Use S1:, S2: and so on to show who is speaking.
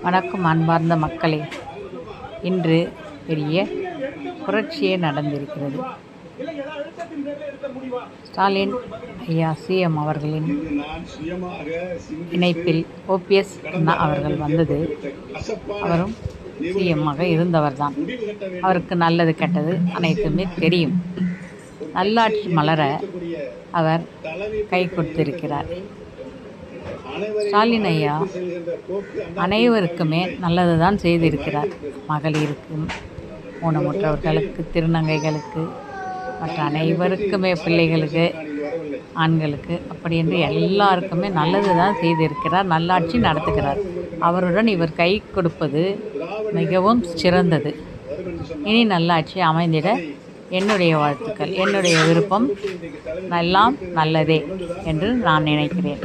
S1: வணக்கம் அன்பார்ந்த மக்களே. இன்று பெரிய புரட்சியே நடந்திருக்கிறது. ஸ்டாலின் ஐயா சிஎம் அவர்களின் இணைப்பில் ஓபிஎஸ் அண்ணா அவர்கள் வந்தது. அவரும் சிஎம்மாக இருந்தவர்தான். அவருக்கு நல்லது கெட்டது அனைத்துமே தெரியும். நல்லாட்சி மலர அவர் கை கொடுத்திருக்கிறார். ஸ்டாலின் ஐயா அனைவருக்குமே நல்லது தான் செய்திருக்கிறார். மகளிருக்கு, ஊனமுற்றவர்களுக்கு, திருநங்கைகளுக்கு, மற்ற அனைவருக்குமே, பிள்ளைகளுக்கு, ஆண்களுக்கு, அப்படி என்று எல்லாருக்குமே நல்லது தான் செய்திருக்கிறார். நல்லாட்சி நடத்துகிறார். அவருடன் இவர் கை கொடுப்பது மிகவும் சிறந்தது. இனி நல்லாட்சி அமைந்திட என்னுடைய வாழ்த்துக்கள், என்னுடைய விருப்பம் எல்லாம் நல்லதே என்று நான் நினைக்கிறேன்.